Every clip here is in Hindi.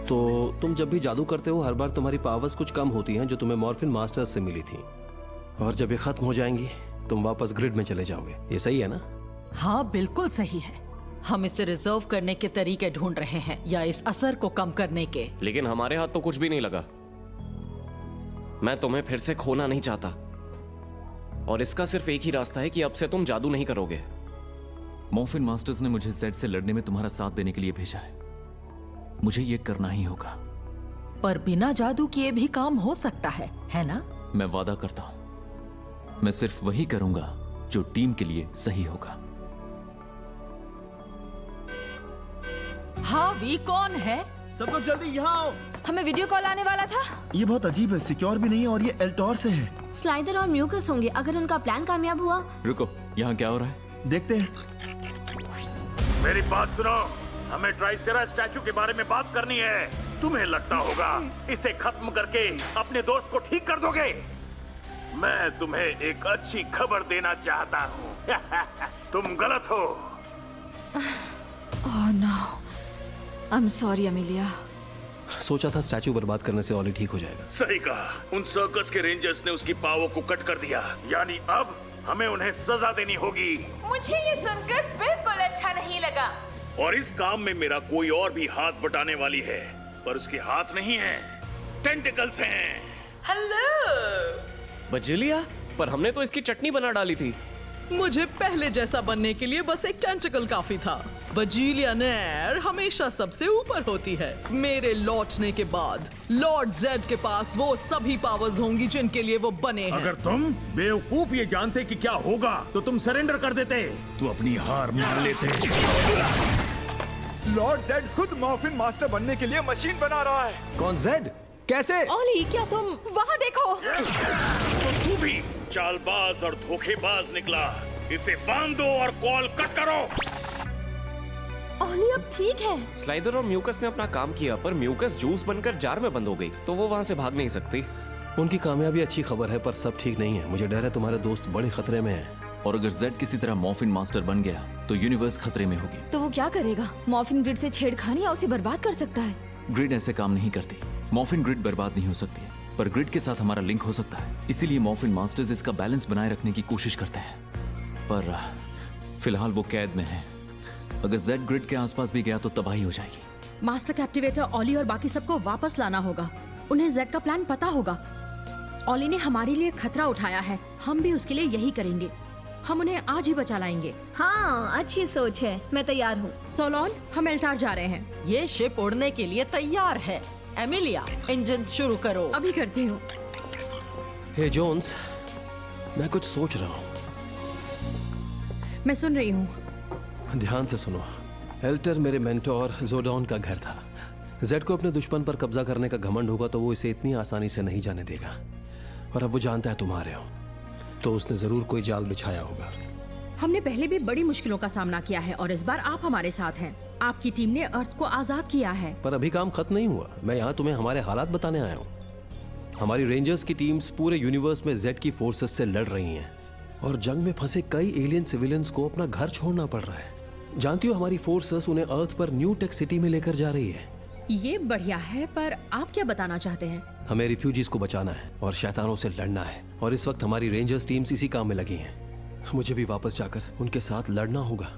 तो तुम जब भी जादू करते हो हर बार तुम्हारी पावर्स कुछ कम होती हैं जो तुम्हें मॉर्फिन मास्टर्स से मिली थी, और जब ये खत्म हो जाएंगी तुम वापस ग्रिड में चले जाओगे। ये सही है ना? हाँ बिल्कुल सही है। हम इसे रिजर्व करने के तरीके ढूंढ रहे हैं या इस असर को कम करने के। लेकिन हमारे हाथ तो कुछ भी नहीं लगा। मैं तुम्हें फिर से खोना नहीं चाहता, और इसका सिर्फ एक ही रास्ता है कि अब से तुम जादू नहीं करोगे। मॉर्फिन मास्टर्स ने मुझे जेड से लड़ने में तुम्हारा साथ देने के लिए भेजा है, मुझे ये करना ही होगा। पर बिना जादू किए भी काम हो सकता है ना? मैं वादा करता हूं, मैं सिर्फ वही करूंगा जो टीम के लिए सही होगा। हाँ वी कौन है? सब लोग जल्दी यहाँ आओ। हमें वीडियो कॉल आने वाला था। ये बहुत अजीब है, सिक्योर भी नहीं है और ये एल्टोर से है। स्लाइडर और म्यूकस होंगे। अगर उनका प्लान कामयाब हुआ। रुको, यहाँ क्या हो रहा है? देखते हैं। मेरी बात सुनो, हमें ट्राइसेरा स्टैचू के बारे में बात करनी है। तुम्हें लगता होगा इसे खत्म करके अपने दोस्त को ठीक कर दोगे? मैं तुम्हें एक अच्छी खबर देना चाहता हूँ। तुम गलत हो। Oh no, I am sorry Amelia. सोचा था स्टैचू बर्बाद करने से ऑली ठीक हो जाएगा। सही कहा, उन सर्कस के रेंजर्स ने उसकी पावर को कट कर दिया, यानी अब हमें उन्हें सजा देनी होगी। मुझे ये सुनकर बिल्कुल अच्छा नहीं लगा। और इस काम में मेरा कोई और भी हाथ बटाने वाली है, पर उसके हाथ नहीं है, टेंटिकल्स हैं। हेलो बजिलिया, पर हमने तो इसकी चटनी बना डाली थी। मुझे पहले जैसा बनने के लिए बस एक टेंटिकल काफी था। बजिलियनेयर हमेशा सबसे ऊपर होती है। मेरे लौटने के बाद लॉर्ड जेड के पास वो सभी पावर्स होंगी जिनके लिए वो बने हैं। अगर तुम बेवकूफ ये जानते कि क्या होगा तो तुम सरेंडर कर देते, तो अपनी हार मान लेते। लॉर्ड जेड खुद मॉर्फिन मास्टर बनने के लिए मशीन बना रहा है। कौन? जेड? कैसे? ओली, क्या तुम वहाँ देखो। तो तू भी चालबाज और धोखेबाज निकला। इसे बांध दो और कॉल कट करो। ओली अब ठीक है। स्लाइडर और म्यूकस ने अपना काम किया, पर म्यूकस जूस बनकर जार में बंद हो गई, तो वो वहाँ से भाग नहीं सकती। उनकी कामयाबी अच्छी खबर है, पर सब ठीक नहीं है। मुझे डर है तुम्हारे दोस्त बड़े खतरे में हैं। और अगर जेड किसी तरह मॉर्फिन मास्टर बन गया तो यूनिवर्स खतरे में होगी। तो वो क्या करेगा? मॉर्फिन ग्रिड से छेड़खानी या उसे बर्बाद कर सकता है? ग्रिड ऐसे काम नहीं करती। मॉर्फिन ग्रिड बर्बाद नहीं हो सकती, पर ग्रिड के साथ हमारा लिंक हो सकता है। इसीलिए मॉर्फिन मास्टर्स इसका बैलेंस बनाए रखने की कोशिश करते हैं, पर फिलहाल वो कैद में है। अगर जेड ग्रिड के आसपास भी गया तो तबाही हो जाएगी। मास्टर कैप्टिवेटर ओली और बाकी सबको वापस लाना होगा। उन्हें जेड का प्लान पता होगा। ओली ने हमारे लिए खतरा उठाया है, हम भी उसके लिए यही करेंगे। हम उन्हें आज ही बचा लाएंगे। हाँ, अच्छी सोच है। मैं तैयार हूँ। सोलोन, हम एल्टार जा रहे हैं। ये शिप उड़ने के लिए तैयार है। एमिलिया, इंजन शुरू करो। अभी करती हूँ। हे जोन्स, मैं कुछ सोच रहा हूँ। मैं सुन रही हूँ। ध्यान से सुनो। एल्टर मेरे मेंटोर जोडॉन का घर था। जेड को अपने दुश्मन पर कब्जा करने का घमंड होगा तो वो इसे इतनी आसानी से नहीं जाने देगा। और अब वो जानता है तुम आ रहे हो, तो उसने जरूर कोई जाल बिछाया होगा। हमने पहले भी बड़ी मुश्किलों का सामना किया है और इस बार आप हमारे साथ हैं। आपकी टीम ने अर्थ को आजाद किया है। पर अभी काम खत्म नहीं हुआ। मैं यहाँ तुम्हें हमारे हालात बताने आया हूँ। हमारी रेंजर्स की टीम्स पूरे यूनिवर्स में जेड की फोर्सेस से लड़ रही हैं और जंग में फंसे कई एलियन सिविलियंस को अपना घर छोड़ना पड़ रहा है। जानती हो, हमारी फोर्सेस उन्हें अर्थ पर न्यू टेक सिटी में लेकर जा रही है। ये बढ़िया है, पर आप क्या बताना चाहते हैं? हमें रिफ्यूजीज को बचाना है और शैतानों से लड़ना है, और इस वक्त हमारी रेंजर्स टीम्स इसी काम में लगी हैं। मुझे भी वापस जाकर उनके साथ लड़ना होगा।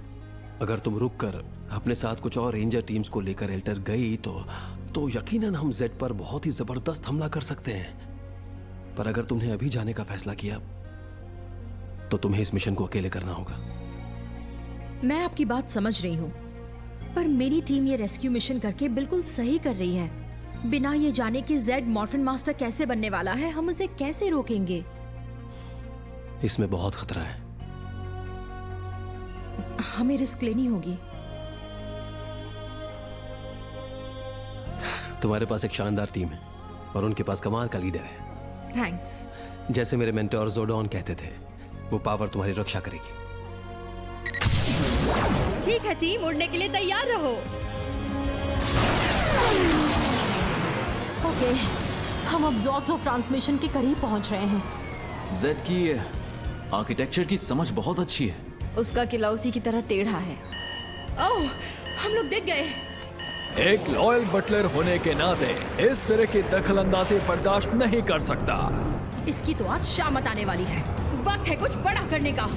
अगर तुम रुक कर अपने साथ कुछ और रेंजर टीम्स को लेकर एल्टर गई तो यकीनन हम जेड पर बहुत ही जबरदस्त हमला कर सकते हैं। पर अगर तुमने अभी जाने का फैसला किया तो तुम्हें इस मिशन को अकेले करना होगा। मैं आपकी बात समझ रही हूँ, पर मेरी टीम ये रेस्क्यू मिशन करके बिल्कुल सही कर रही है। बिना ये जाने कि जेड मॉर्फिन मास्टर कैसे बनने वाला है, हम उसे कैसे रोकेंगे? इसमें बहुत खतरा है। हमें रिस्क लेनी होगी। तुम्हारे पास एक शानदार टीम है और उनके पास कमाल का लीडर है। थैंक्स। जैसे मेरे मेंटोर जोडॉन कहते थे, वो पावर तुम्हारी रक्षा करेगी। ठीक है टीम, उड़ने के लिए तैयार रहो। ओके, हम अब जॉर्ड्स ऑफ ट्रांसमिशन के करीब पहुंच रहे हैं। जेड की आर्किटेक्चर की समझ बहुत अच्छी है। उसका किला उसी की तरह टेढ़ा है। ओह, हम लोग दिख गए। एक लॉयल बटलर होने के नाते इस तरह की दखलंदाजी बर्दाश्त नहीं कर सकता। इसकी तो आज शामत आने वाली है। वक्त है कुछ बड़ा करने का।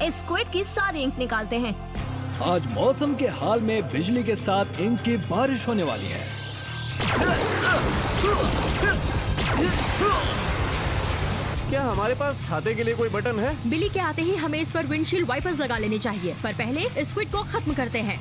इस स्क्विड की सारी इंक निकालते हैं। आज मौसम के हाल में बिजली के साथ इंक की बारिश होने वाली है। क्या हमारे पास छाते के लिए कोई बटन है? बिली के आते ही हमें इस पर विंडशील्ड वाइपर्स लगा लेने चाहिए, पर पहले स्क्विड को खत्म करते हैं।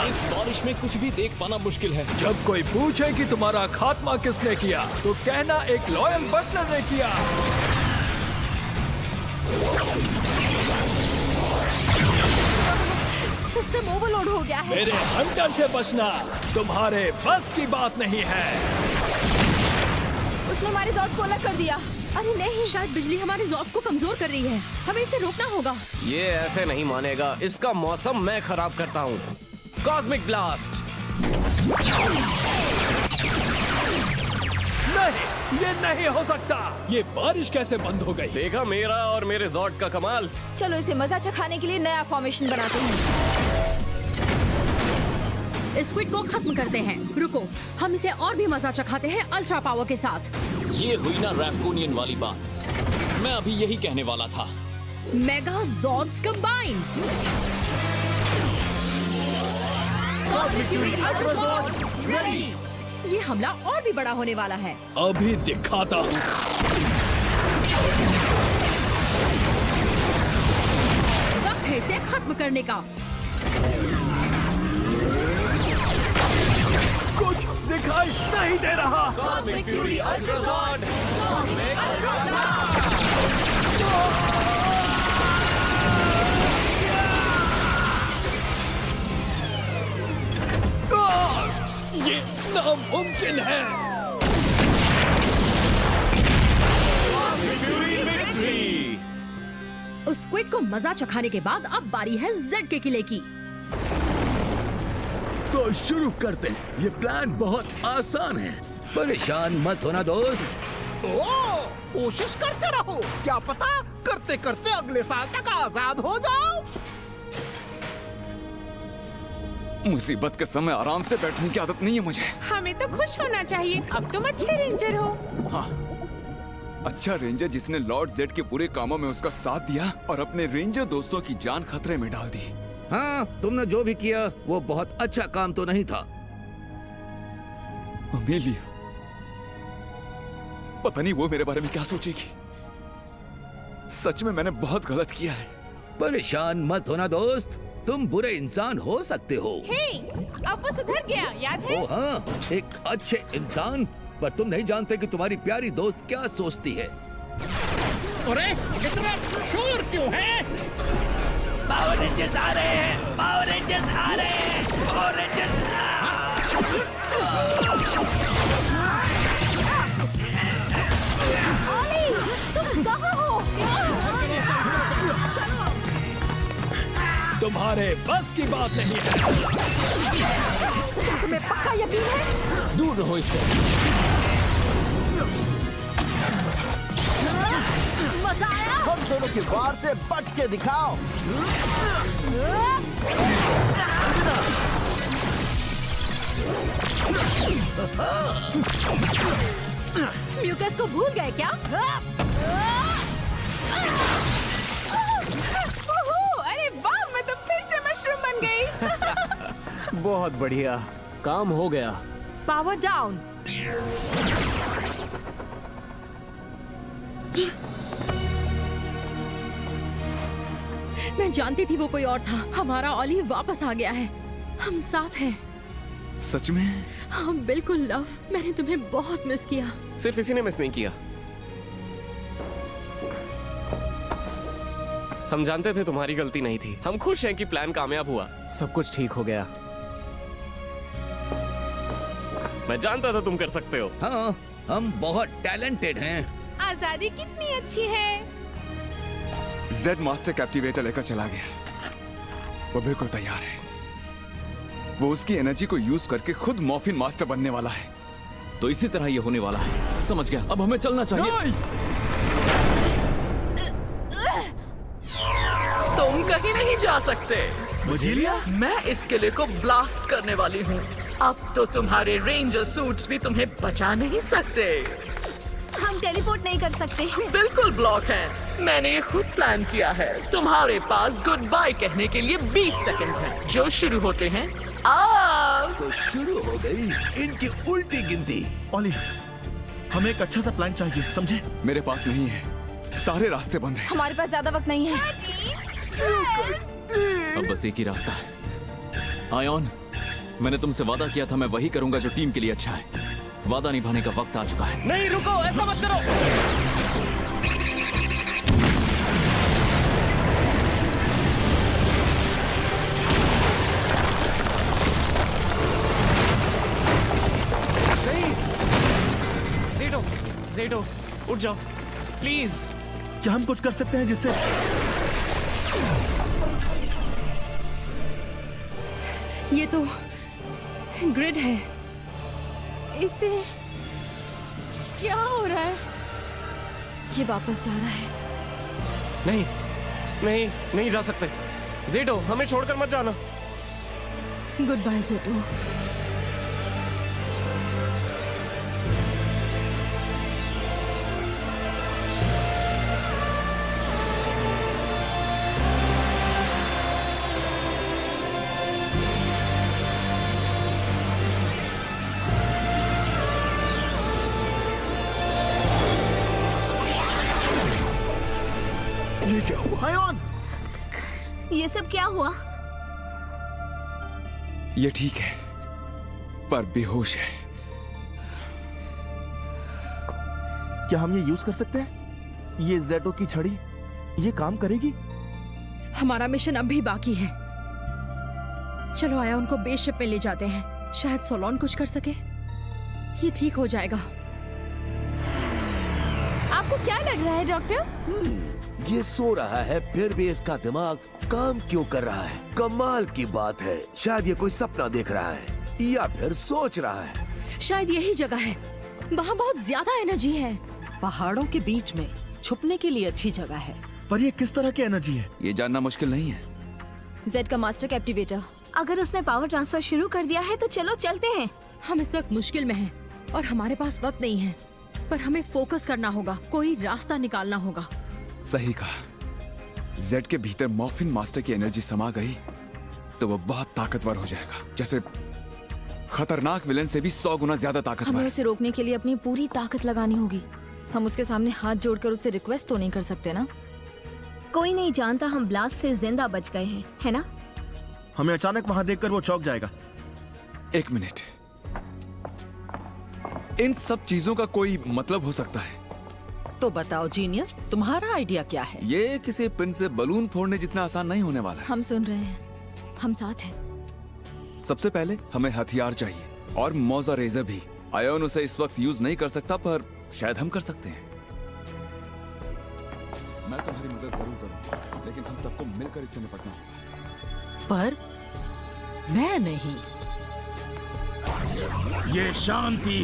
इस बारिश में कुछ भी देख पाना मुश्किल है। जब कोई पूछे कि तुम्हारा खात्मा किसने किया, तो कहना एक लॉयल बटलर ने किया। सिस्टम ओवरलोड हो गया है। मेरे हंटर से बचना तुम्हारे बस की बात नहीं है। उसने हमारे जॉर्ड्स को अलग कर दिया। अरे नहीं, शायद बिजली हमारे जॉर्ड्स को कमजोर कर रही है। हमें इसे रोकना होगा। ये ऐसे नहीं मानेगा। इसका मौसम मैं खराब करता हूँ। Cosmic blast. नहीं, ये नहीं हो सकता। ये बारिश कैसे बंद हो गई? देखा मेरा और मेरे जॉर्ड्स का कमाल। चलो इसे मजा चखाने के लिए नया फॉर्मेशन बनाते हैं। स्क्विड को खत्म करते हैं। रुको, हम इसे और भी मजा चखाते हैं अल्ट्रा पावर के साथ। ये हुई ना रैप्कोनियन वाली बात। मैं अभी यही कहने वाला था। Mega zords combine. ये हमला और भी बड़ा होने वाला है। अभी दिखाता हूँ। वक्त है इसे खत्म करने का। कुछ दिखाई नहीं दे रहा। ये नामुमकिन है। उस स्क्विड को मजा चखाने के बाद अब बारी है जेड के किले की। तो शुरू करते हैं। ये प्लान बहुत आसान है। परेशान मत होना दोस्त। कोशिश करते रहो, क्या पता करते करते अगले साल तक आजाद हो जाओ। मुसीबत के समय आराम से बैठने की आदत नहीं है मुझे। हमें तो खुश होना चाहिए, अब तुम अच्छे रेंजर हो। हाँ, अच्छा रेंजर जिसने लॉर्ड जेड के बुरे कामों में उसका साथ दिया और अपने रेंजर दोस्तों की जान खतरे में डाल दी। हाँ, तुमने जो भी किया वो बहुत अच्छा काम तो नहीं था। अमेलिया, पता नहीं वो मेरे बारे में क्या सोचेगी। सच में मैंने बहुत गलत किया है। परेशान मत होना दोस्त, तुम बुरे इंसान हो सकते हो। हे, अब वो सुधर गया, याद है? ओ हाँ, एक अच्छे इंसान, पर तुम नहीं जानते कि तुम्हारी प्यारी दोस्त क्या सोचती है। अरे इतना शोर क्यों है? पावर रेंजर्स आ रहे हैं, पावर रेंजर्स आ रहे हैं, पावर रेंजर्स। तुम कहाँ हो? तुम्हारे बस की बात नहीं है। तुम्हें पक्का यकीन है? दूर रहो इससे। मजा आया? हम दोनों की वार से बच के दिखाओ। म्यूकस को भूल गए क्या? अरे वाह, मैं तो फिर से मशरूम बन गई। बहुत बढ़िया, काम हो गया। Power down. मैं जानती थी वो कोई और था। हमारा ऑली वापस आ गया है। हम साथ हैं। सच में? हाँ बिल्कुल लव, मैंने तुम्हें बहुत मिस किया। सिर्फ इसी ने मिस नहीं किया। हम जानते थे तुम्हारी गलती नहीं थी। हम खुश हैं कि प्लान कामयाब हुआ, सब कुछ ठीक हो गया। मैं जानता था तुम कर सकते हो। हाँ, हम बहुत टैलेंटेड हैं। आजादी कितनी अच्छी है। जेड मास्टर कैप्टिवेटर लेकर चला गया। वो बिल्कुल तैयार है। वो उसकी एनर्जी को यूज करके खुद मॉर्फिन मास्टर बनने वाला है। तो इसी तरह ये होने वाला है। समझ गया, अब हमें चलना चाहिए। तुम कहीं नहीं जा सकते। बजीलिया? मैं इस किले को ब्लास्ट करने वाली हूँ। अब तो तुम्हारे रेंजर सूट्स भी तुम्हें बचा नहीं सकते। हम टेलीपोर्ट नहीं कर सकते। बिल्कुल ब्लॉक है। मैंने ये खुद प्लान किया है। तुम्हारे पास गुड बाय कहने के लिए 20 सेकंड्स हैं, जो शुरू होते हैं अब। तो शुरू हो गई इनकी उल्टी गिनती। ओली, हमें एक अच्छा सा प्लान चाहिए, समझे? मेरे पास नहीं है, सारे रास्ते बंद हैं। हमारे पास ज्यादा वक्त नहीं है। अब बस एक ही रास्ता है। आयोन, मैंने तुमसे वादा किया था मैं वही करूंगा जो टीम के लिए अच्छा है। वादा निभाने का वक्त आ चुका है। नहीं रुको, ऐसा मत करो। नहीं, ज़ेडो, उठ जाओ प्लीज। क्या हम कुछ कर सकते हैं जिससे? ये तो ग्रिड है। इसे क्या हो रहा है? ये वापस जा रहा है। नहीं, नहीं, नहीं जा सकते। ज़ेडो, हमें छोड़कर मत जाना। गुड बाय ज़ेडो। ये क्या हुआ? आयोन! ये सब क्या हुआ? ये ठीक है, पर बेहोश है। क्या हम ये यूज कर सकते हैं? ये ज़ेडो की छड़ी, ये काम करेगी? हमारा मिशन अब भी बाकी है। चलो आया, उनको बेस शिप में ले जाते हैं। शायद सोलोन कुछ कर सके। ये ठीक हो जाएगा। आपको क्या लग रहा है डॉक्टर? ये सो रहा है, फिर भी इसका दिमाग काम क्यों कर रहा है? कमाल की बात है। शायद ये कोई सपना देख रहा है या फिर सोच रहा है। शायद यही जगह है। वहाँ बहुत ज्यादा एनर्जी है। पहाड़ों के बीच में छुपने के लिए अच्छी जगह है। पर ये किस तरह की एनर्जी है? ये जानना मुश्किल नहीं है। जेड का मास्टर कैप्टिवेटर। अगर उसने पावर ट्रांसफर शुरू कर दिया है तो चलो चलते हैं। हम इस वक्त मुश्किल में हैं और हमारे पास वक्त नहीं है, पर हमें फोकस करना होगा। कोई रास्ता निकालना होगा। सही कहा। जेड के भीतर मॉर्फिन मास्टर की एनर्जी समा गई तो वो बहुत ताकतवर हो जाएगा, जैसे खतरनाक विलन से भी 100 गुना ज्यादा ताकतवर। हमें उसे रोकने के लिए अपनी पूरी ताकत लगानी होगी। हम उसके सामने हाथ जोड़कर उसे रिक्वेस्ट तो नहीं कर सकते ना? कोई नहीं जानता हम ब्लास्ट से जिंदा बच गए हैं, है ना? हमें अचानक वहां देखकर वो चौंक जाएगा। एक मिनट, इन सब चीजों का कोई मतलब हो सकता है? तो बताओ जीनियस, तुम्हारा आइडिया क्या है? ये किसी पिन से बलून फोड़ने जितना आसान नहीं होने वाला है। हम सुन रहे हैं, हम साथ हैं। सबसे पहले हमें हथियार चाहिए और मौजा रेजर भी। आयोन उसे इस वक्त यूज नहीं कर सकता, पर शायद हम कर सकते हैं। मैं तुम्हारी मदद जरूर करूंगा, लेकिन हम सबको मिलकर इससे निपटना होगा। पर मैं नहीं। ये शांति,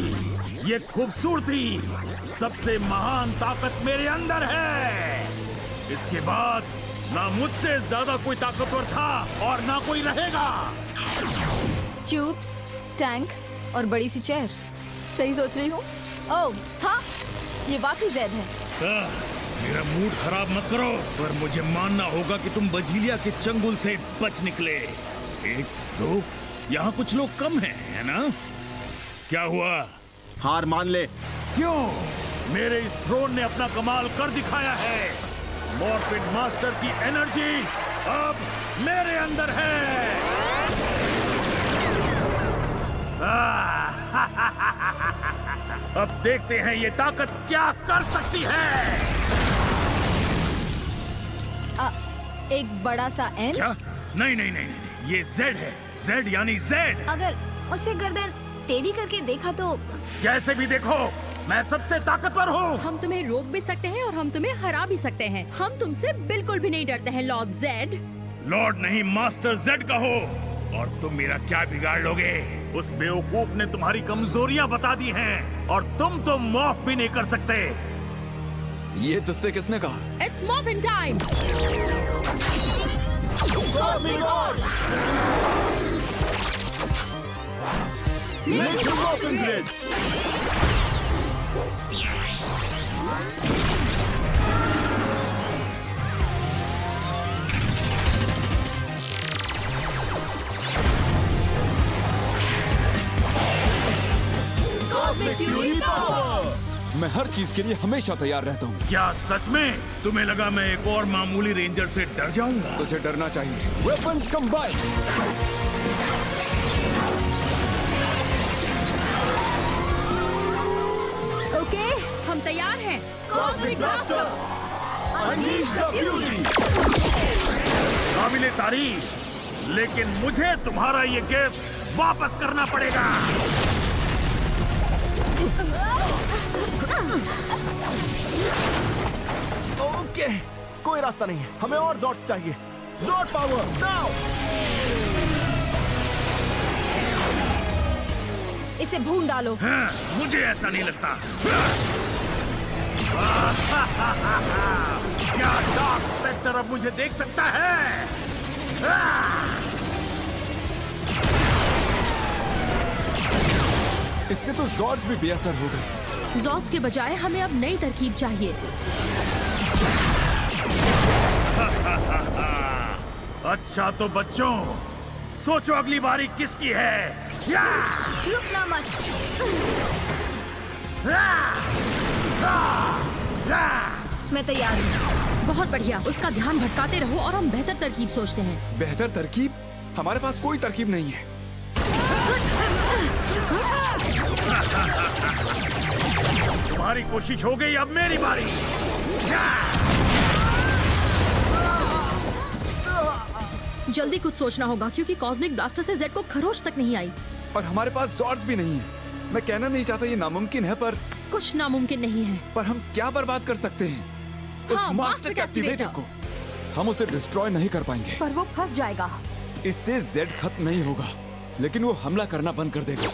ये खूबसूरती, सबसे महान ताकत मेरे अंदर है। इसके बाद ना मुझसे ज्यादा कोई ताकतवर था और ना कोई रहेगा। ट्यूब्स, टैंक और बड़ी सी चेयर। सही सोच रही हूँ? ओह हाँ, ये वाकई जेड है। मेरा मूड खराब मत करो, पर मुझे मानना होगा कि तुम बजीलिया के चंगुल से बच निकले। एक दो, यहाँ कुछ लोग कम हैं, है ना? क्या हुआ? हार मान ले। क्यों? मेरे इस ड्रोन ने अपना कमाल कर दिखाया है। मॉर्फिन मास्टर की एनर्जी अब मेरे अंदर है। अब देखते हैं ये ताकत क्या कर सकती है। एक बड़ा सा एन? क्या? नहीं नहीं नहीं, ये जेड है। जेड यानी जेड। अगर उसे गर्दन टेढ़ी करके देखा तो? कैसे भी देखो, मैं सबसे ताकतवर हूँ। हम तुम्हें रोक भी सकते हैं और हम तुम्हें हरा भी सकते हैं। हम तुमसे बिल्कुल भी नहीं डरते हैं लॉर्ड जेड। लॉर्ड नहीं, मास्टर जेड का हो। और तुम मेरा क्या बिगाड़ लोगे? उस बेवकूफ ने तुम्हारी कमजोरियां बता दी हैं और तुम तो माफ भी नहीं कर सकते। ये तुझसे किसने कहा? It's morphine time. मैं हर चीज के लिए हमेशा तैयार रहता हूँ। क्या सच में? तुम्हें लगा मैं एक और मामूली रेंजर से डर जाऊंगा? तुझे डरना चाहिए। Weapons combine. ओके, हम तैयार हैं। Cosmic blaster, unleash the fury. काबिले तारीफ, लेकिन मुझे तुम्हारा ये गिफ्ट वापस करना पड़ेगा। ओके, कोई रास्ता नहीं है। हमें और ज़ॉर्ड्स चाहिए। ज़ॉर्ड पावर नाउ। इसे भून डालो। हाँ, मुझे ऐसा नहीं लगता। क्या डार्क स्पेक्टर अब मुझे देख सकता है? इससे तो ज़ॉर्ड्स भी बेअसर हो गए। ज़ॉर्ड्स के बजाय हमें अब नई तरकीब चाहिए। अच्छा तो बच्चों, सोचो अगली बारी किसकी है? रुकना मत। मैं तैयार हूँ। बहुत बढ़िया, उसका ध्यान भटकाते रहो और हम बेहतर तरकीब सोचते हैं। बेहतर तरकीब? हमारे पास कोई तरकीब नहीं है। तुम्हारी कोशिश हो गई, अब मेरी बारी। जल्दी कुछ सोचना होगा क्योंकि कॉस्मिक ब्लास्टर से जेड को खरोच तक नहीं आई। और हमारे पास ज़ॉर्ड्स भी नहीं है। मैं कहना नहीं चाहता ये नामुमकिन है, पर कुछ नामुमकिन नहीं है। पर हम क्या बर्बाद कर सकते हैं? उस हाँ, मास्टर कैप्टिवेटर को। हम उसे डिस्ट्रॉय नहीं कर पाएंगे। पर वो फंस जाएगा। इससे जेड खत्म नहीं होगा, लेकिन वो हमला करना बंद कर देगा।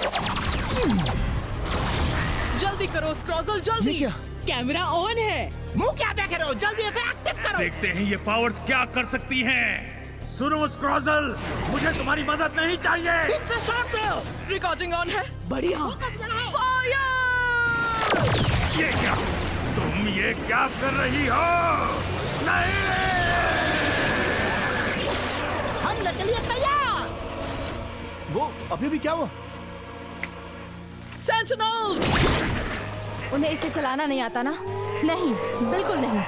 जल्दी करो स्क्रॉजल, जल्दी। ये क्या? कैमरा ऑन है। मुंह क्या देख रहे हो? जल्दी इसे एक्टिव करो। देखते हैं ये पावर्स क्या कर सकती हैं। सुनो स्क्रॉजल, मुझे तुम्हारी मदद नहीं चाहिए। ठीक से शॉट दो। रिकॉर्डिंग ऑन है। बढ़िया। फायर! ये क्या? तुम ये क्या कर रही हो? नहीं! हमले के लिए तैयार। वो अभी भी क्या हुआ? सेंटिनल्स! उन्हें इसे चलाना नहीं आता ना? नहीं, बिल्कुल नहीं।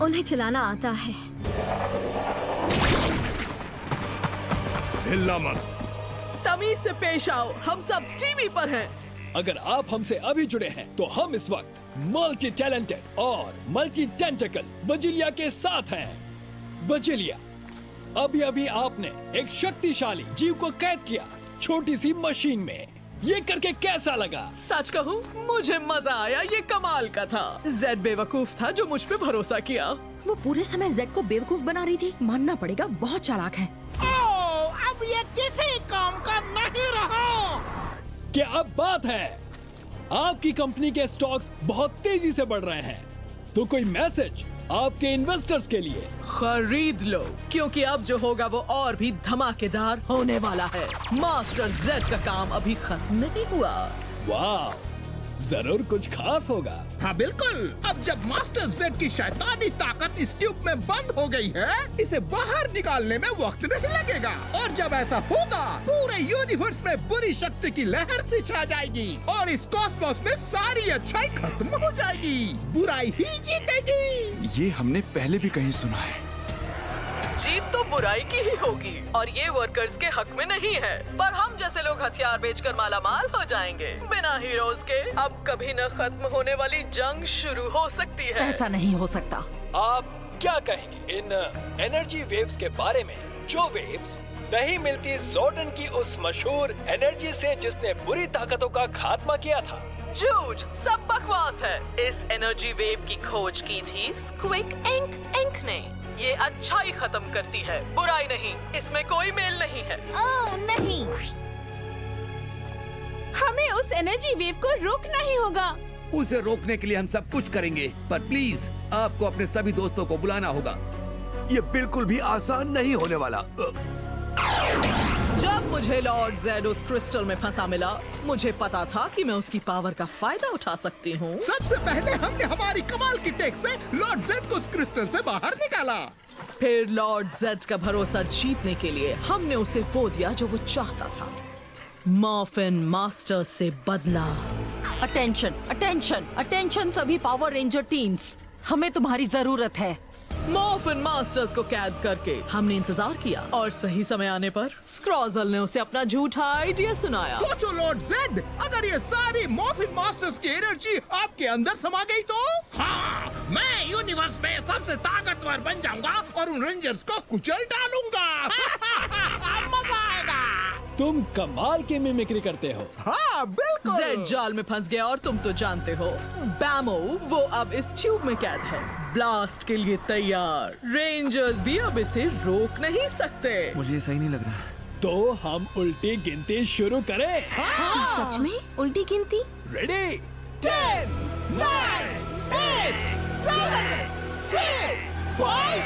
उन्हें चलाना आता है। हिलना मत। तमीज से पेश आओ, हम सब टीवी पर हैं। अगर आप हमसे अभी जुड़े हैं तो हम इस वक्त मल्टी टैलेंटेड और मल्टी टेंटिकल बजिलिया के साथ हैं। बजिलिया, अभी अभी आपने एक शक्तिशाली जीव को कैद किया छोटी सी मशीन में। ये करके कैसा लगा? सच कहूँ, मुझे मजा आया। ये कमाल का था। जेड बेवकूफ था जो मुझ पे भरोसा किया। वो पूरे समय जेड को बेवकूफ बना रही थी। मानना पड़ेगा, बहुत चालाक है। अब ये किसी काम का नहीं रहा। क्या अब बात है? आपकी कंपनी के स्टॉक्स बहुत तेजी से बढ़ रहे हैं, तो कोई मैसेज आपके इन्वेस्टर्स के लिए? खरीद लो, क्योंकि अब जो होगा वो और भी धमाकेदार होने वाला है। मास्टर जेड का काम अभी खत्म नहीं हुआ। वाह, जरूर कुछ खास होगा। हाँ बिल्कुल। अब जब मास्टर जेड की शैतानी ताकत इस ट्यूब में बंद हो गई है, इसे बाहर निकालने में वक्त नहीं लगेगा। और जब ऐसा होगा, पूरे यूनिवर्स में बुरी शक्ति की लहर सी छा जाएगी और इस कॉस्मोस में सारी अच्छाई खत्म हो जाएगी। बुराई ही जीतेगी। ये हमने पहले भी कहीं सुना है। जीत तो बुराई की ही होगी और ये वर्कर्स के हक में नहीं है। पर हम जैसे लोग हथियार बेचकर मालामाल हो जाएंगे। बिना हीरोज के अब कभी न खत्म होने वाली जंग शुरू हो सकती है। ऐसा नहीं हो सकता। आप क्या कहेंगे इन एनर्जी वेव्स के बारे में? जो वेव्स नहीं मिलती जोर्डन की उस मशहूर एनर्जी से जिसने बुरी ताकतों का खात्मा किया था। झूठ, सब बकवास है। इस एनर्जी वेव की खोज की थी स्क्विक एंक ने। ये अच्छाई खत्म करती है, बुराई नहीं। इसमें कोई मेल नहीं है। ओह नहीं, हमें उस एनर्जी वेव को रोकना ही होगा। उसे रोकने के लिए हम सब कुछ करेंगे, पर प्लीज आपको अपने सभी दोस्तों को बुलाना होगा। ये बिल्कुल भी आसान नहीं होने वाला। जब मुझे लॉर्ड जेड उस क्रिस्टल में फंसा मिला, मुझे पता था कि मैं उसकी पावर का फायदा उठा सकती हूँ। सबसे पहले हमने हमारी कमाल की टेक से लॉर्ड जेड को उस क्रिस्टल से बाहर निकाला। फिर लॉर्ड जेड का भरोसा जीतने के लिए हमने उसे वो दिया जो वो चाहता था, मॉर्फिन मास्टर से बदला। अटेंशन अटेंशन अटेंशन सभी पावर रेंजर टीम्स, हमें तुम्हारी जरूरत है। मॉर्फिन मास्टर्स को कैद करके हमने इंतजार किया और सही समय आने पर स्क्रॉजल ने उसे अपना झूठा आइडिया सुनाया। सोचो लॉर्ड जेड, अगर ये सारी मॉर्फिन मास्टर्स की एनर्जी आपके अंदर समा गई तो? हाँ, मैं यूनिवर्स में सबसे ताकतवर बन जाऊंगा और उन रेंजर्स को कुचल डालूंगा। मजा आएगा। तुम कमाल की मिमिक्री करते हो। हाँ बिल्कुल। जेड जाल में फंस गया और तुम तो जानते हो, बैमो वो अब इस ट्यूब में कैद है, ब्लास्ट के लिए तैयार। रेंजर्स भी अब इसे रोक नहीं सकते। मुझे सही नहीं लग रहा। तो हम उल्टी गिनती शुरू करें? सच में उल्टी गिनती? रेडी? 10, 9, 8, 7, 6, 5,